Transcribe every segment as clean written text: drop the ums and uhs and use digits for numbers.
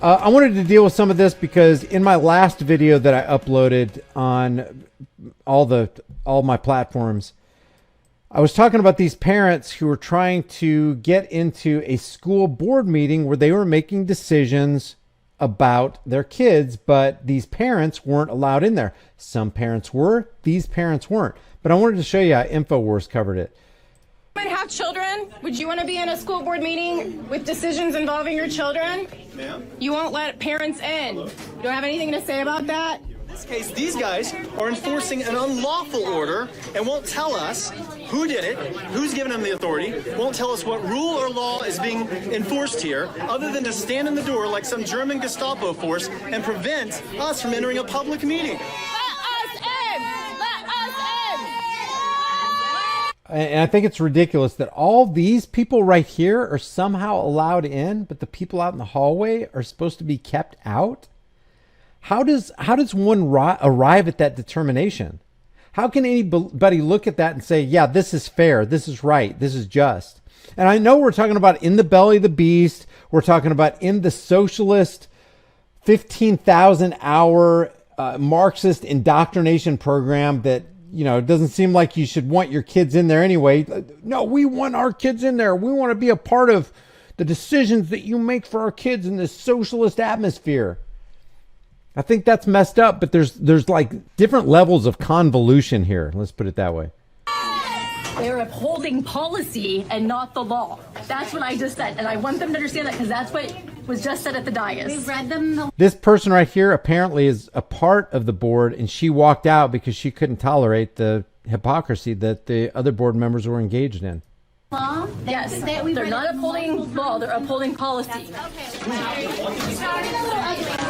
I wanted to deal with some of this because in my last video that I uploaded on all my platforms, I was talking about these parents who were trying to get into a school board meeting where they were making decisions about their kids, but these parents weren't allowed in there. Some parents were, these parents weren't. But I wanted to show you how InfoWars covered it. Have children? Would you want to be in a school board meeting with decisions involving your children? Ma'am? You won't let parents in. You don't have anything to say about that? In this case, these guys are enforcing an unlawful order and won't tell us who did it, who's given them the authority, won't tell us what rule or law is being enforced here, other than to stand in the door like some German Gestapo force and prevent us from entering a public meeting. And I think it's ridiculous that all these people right here are somehow allowed in, but the people out in the hallway are supposed to be kept out. How does one arrive at that determination? How can anybody look at that and say, yeah, this is fair, this is right, this is just? And I know we're talking about in the belly of the beast. We're talking about in the socialist 15,000 hour Marxist indoctrination program that, you know, it doesn't seem like you should want your kids in there anyway. No, we want our kids in there. We want to be a part of the decisions that you make for our kids in this socialist atmosphere. I think that's messed up, but there's like different levels of convolution here. Let's put it that way. They're upholding policy and not the law. That's what I just said. And I want them to understand that because that's what was just said at the dais. We've read them. This person right here apparently is a part of the board, and she walked out because she couldn't tolerate the hypocrisy that the other board members were engaged in. Law? Yes, they're not upholding law, they're upholding policy.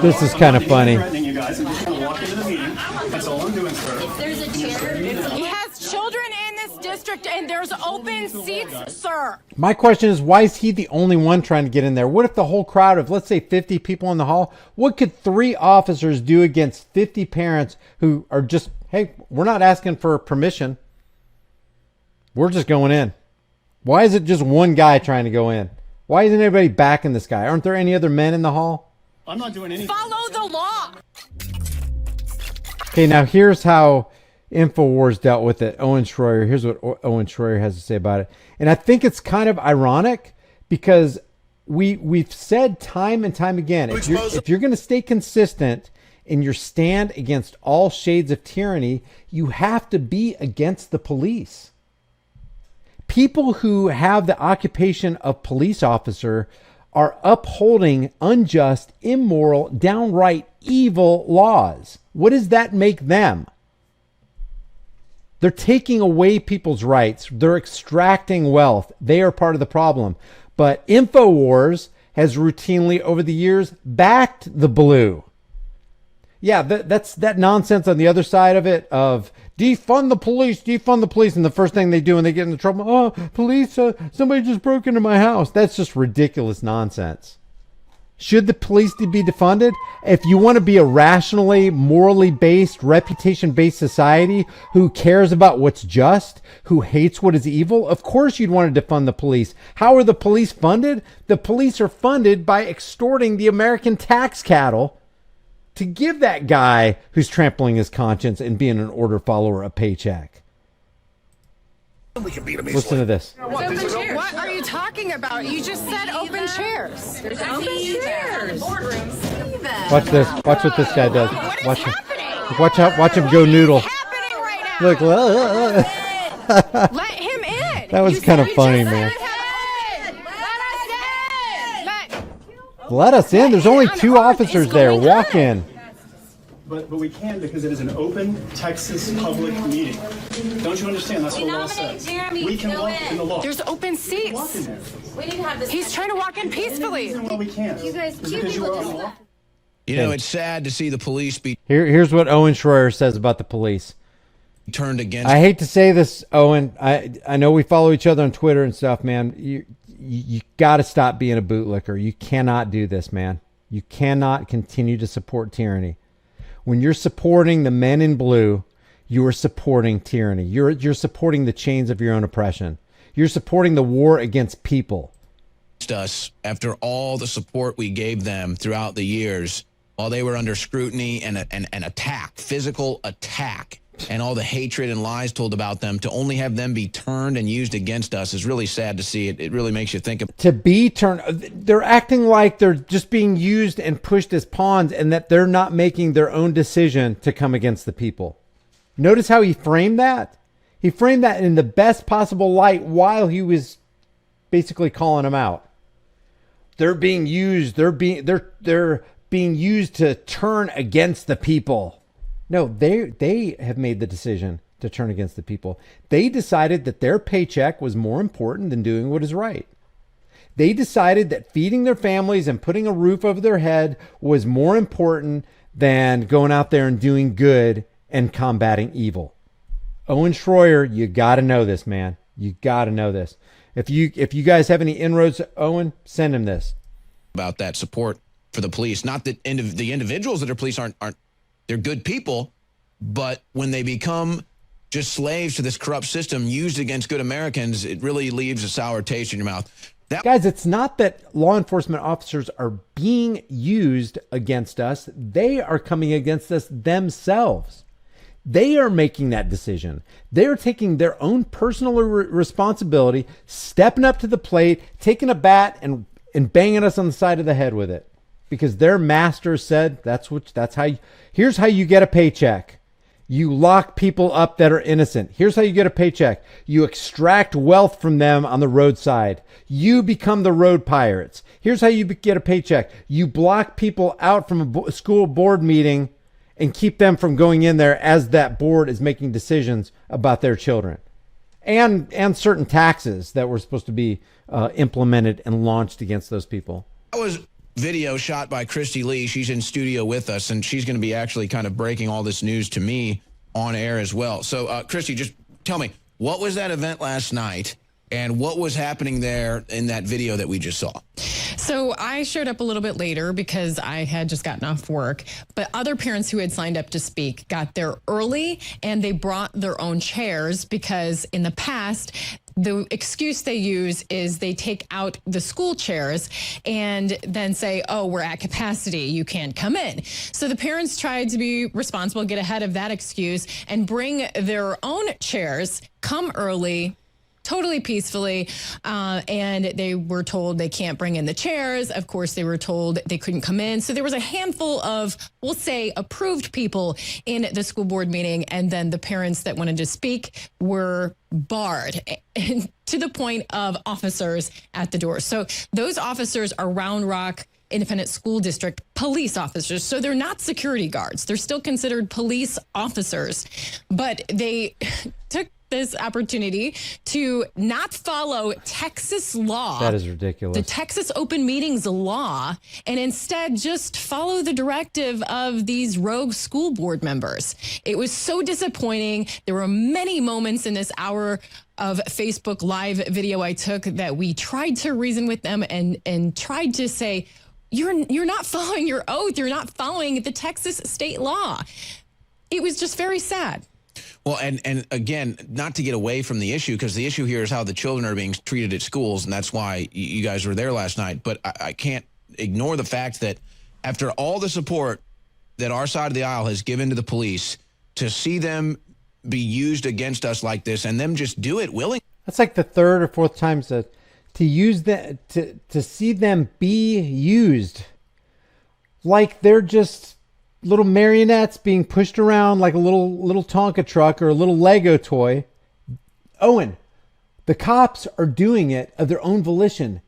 This is kind of funny. Threatening you guys and just going to walk into the meeting. That's all I'm doing, sir. If there's a chair, He has children in this district and there's open seats, sir. My question is, why is he the only one trying to get in there? What if the whole crowd of, let's say, 50 people in the hall, what could 3 officers do against 50 parents who are just, hey, we're not asking for permission. We're just going in. Why is it just one guy trying to go in? Why isn't anybody backing this guy? Aren't there any other men in the hall? I'm not doing anything. Follow the law. Okay, now here's how InfoWars dealt with it. Owen Schroyer. Here's what Owen Schroyer has to say about it. And I think it's kind of ironic because we've said time and time again, if you're going to stay consistent in your stand against all shades of tyranny, you have to be against the police. People who have the occupation of police officer are upholding unjust, immoral, downright evil laws. What does that make them? They're taking away people's rights. They're extracting wealth. They are part of the problem. But InfoWars has routinely over the years backed the blue. Yeah, that's that nonsense on the other side of it of defund the police. And the first thing they do when they get into trouble, oh, police, somebody just broke into my house. That's just ridiculous nonsense. Should the police be defunded? If you want to be a rationally, morally based, reputation-based society who cares about what's just, who hates what is evil, of course you'd want to defund the police. How are the police funded? The police are funded by extorting the American tax cattle to give that guy who's trampling his conscience and being an order follower a paycheck. Listen to this. What are you talking about? You just said open chairs. There's open chairs. Watch this. Watch what this guy does. What is Watch him. happening? Watch him go noodle. What's happening right now? Look. Let him in. That was kind of funny, man. Let us in. There's only 2 officers there. Walk in. But we can because it is an open Texas public meeting. Don't you understand? That's what the law says. We can walk in the law. There's open seats. we need to have this. He's trying to walk in peacefully. Well, we can't. You guys, It's you because people are on just the law. left. You know, it's sad to see the police be Here's what Owen Schroyer says about the police. turned against. I hate to say this, Owen. I know we follow each other on Twitter and stuff, man. You got to stop being a bootlicker. You cannot do this, man. You cannot continue to support tyranny. When you're supporting the men in blue, you are supporting tyranny. You're supporting the chains of your own oppression. You're supporting the war against people. us after all the support we gave them throughout the years while they were under scrutiny and attack, physical attack, and all the hatred and lies told about them, to only have them be turned and used against us is really sad to see. It really makes you think of To be turned, they're acting like they're just being used and pushed as pawns, and that they're not making their own decision to come against the people. Notice how he framed that? He framed that in the best possible light while he was basically calling them out. They're being used. They're being used to turn against the people. No, they have made the decision to turn against the people. They decided that their paycheck was more important than doing what is right. They decided that feeding their families and putting a roof over their head was more important than going out there and doing good and combating evil. Owen Schroyer, you got to know this, man. You got to know this. If you guys have any inroads, Owen, send him this. About that support for the police. Not that the individuals that are police aren't they're good people, but when they become just slaves to this corrupt system used against good Americans, it really leaves a sour taste in your mouth. Guys, it's not that law enforcement officers are being used against us. They are coming against us themselves. They are making that decision. They're taking their own personal responsibility, stepping up to the plate, taking a bat and banging us on the side of the head with it. Because their master said here's how you get a paycheck. You lock people up that are innocent. Here's how you get a paycheck. You extract wealth from them on the roadside. You become the road pirates. Here's how you get a paycheck. You block people out from a school board meeting and keep them from going in there as that board is making decisions about their children. And certain taxes that were supposed to be implemented and launched against those people. That was video shot by Christy Lee. She's in studio with us, and she's going to be actually kind of breaking all this news to me on air as well. So, Christy, just tell me, what was that event last night, and what was happening there in that video that we just saw? So I showed up a little bit later because I had just gotten off work, but other parents who had signed up to speak got there early, and they brought their own chairs because in the past, the excuse they use is they take out the school chairs and then say, oh, we're at capacity, you can't come in. So the parents tried to be responsible, get ahead of that excuse, and bring their own chairs, come early, totally peacefully, and they were told they can't bring in the chairs. Of course, they were told they couldn't come in. So there was a handful of, we'll say, approved people in the school board meeting, and then the parents that wanted to speak were barred to the point of officers at the door. So those officers are Round Rock Independent School District police officers. So they're not security guards. They're still considered police officers, but they took this opportunity to not follow Texas law. That is ridiculous. The Texas Open Meetings law, and instead just follow the directive of these rogue school board members. It was so disappointing. There were many moments in this hour of Facebook Live video I took that we tried to reason with them and tried to say, you're not following your oath. You're not following the Texas state law. It was just very sad. Well, and again, not to get away from the issue, because the issue here is how the children are being treated at schools, and that's why you guys were there last night. But I can't ignore the fact that after all the support that our side of the aisle has given to the police, to see them be used against us like this and them just do it willingly. That's like the third or fourth time to use that, to see them be used like they're just little marionettes being pushed around like a little Tonka truck or a little Lego toy. Owen, the cops are doing it of their own volition.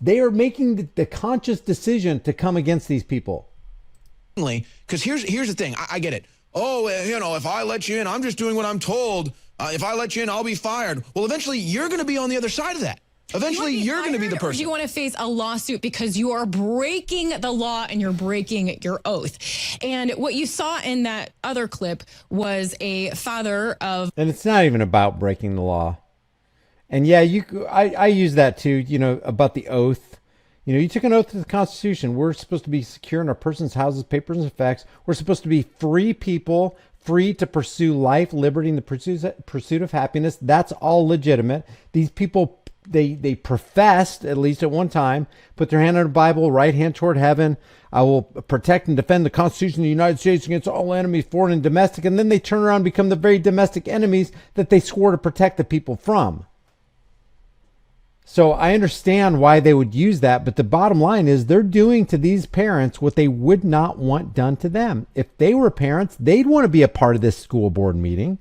They are making the conscious decision to come against these people. Because here's the thing. I get it. Oh, if I let you in, I'm just doing what I'm told. If I let you in, I'll be fired. Well, eventually, you're going to be on the other side of that. Eventually, you're going to be the person. You want to face a lawsuit because you are breaking the law and you're breaking your oath. And what you saw in that other clip was a father of... And it's not even about breaking the law. And yeah, I use that too, about the oath. You took an oath to the Constitution. We're supposed to be secure in our persons, houses, papers, and effects. We're supposed to be free people, free to pursue life, liberty, and the pursuit of happiness. That's all legitimate. These people they professed, at least at one time, put their hand on the Bible, right hand toward heaven. I will protect and defend the Constitution of the United States against all enemies, foreign and domestic. And then they turn around and become the very domestic enemies that they swore to protect the people from. So I understand why they would use that, but the bottom line is they're doing to these parents what they would not want done to them. If they were parents, they'd want to be a part of this school board meeting.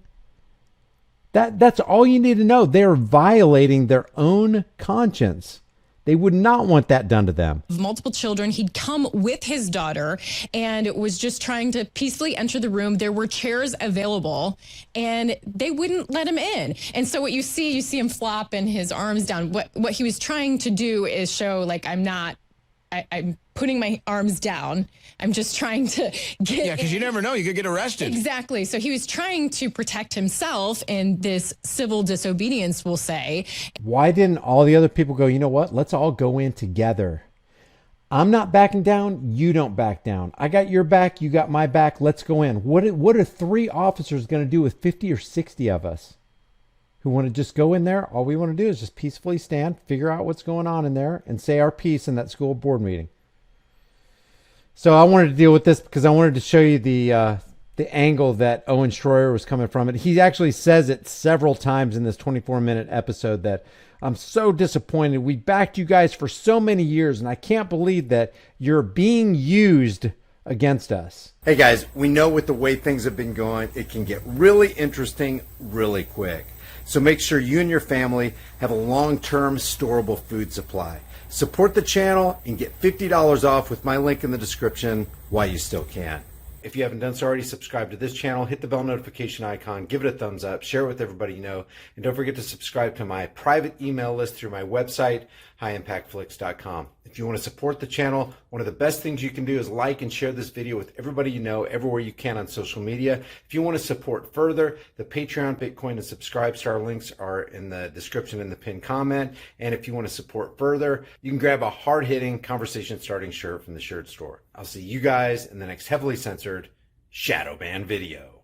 That's all you need to know. They're violating their own conscience. They would not want that done to them. Multiple children. He'd come with his daughter and was just trying to peacefully enter the room. There were chairs available and they wouldn't let him in. And so what you see him flopping his arms down. What he was trying to do is show, like, I'm putting my arms down. I'm just trying to get... Yeah, because you never know. You could get arrested. Exactly. So he was trying to protect himself in this civil disobedience, we'll say. Why didn't all the other people go, you know what? Let's all go in together. I'm not backing down. You don't back down. I got your back. You got my back. Let's go in. What are 3 officers going to do with 50 or 60 of us who want to just go in there? All we want to do is just peacefully stand, figure out what's going on in there, and say our piece in that school board meeting. So I wanted to deal with this because I wanted to show you the angle that Owen Schroyer was coming from. He actually says it several times in this 24-minute episode that I'm so disappointed. We backed you guys for so many years, and I can't believe that you're being used against us. Hey guys, we know with the way things have been going, it can get really interesting really quick. So make sure you and your family have a long-term storable food supply. Support the channel and get $50 off with my link in the description while you still can. If you haven't done so already, subscribe to this channel, hit the bell notification icon, give it a thumbs up, share it with everybody you know, and don't forget to subscribe to my private email list through my website, highimpactflix.com. If you want to support the channel, one of the best things you can do is like and share this video with everybody you know, everywhere you can on social media. If you want to support further, the Patreon, Bitcoin, and Subscribestar links are in the description in the pinned comment. And if you want to support further, you can grab a hard-hitting, conversation-starting shirt from the shirt store. I'll see you guys in the next heavily censored Shadow Ban video.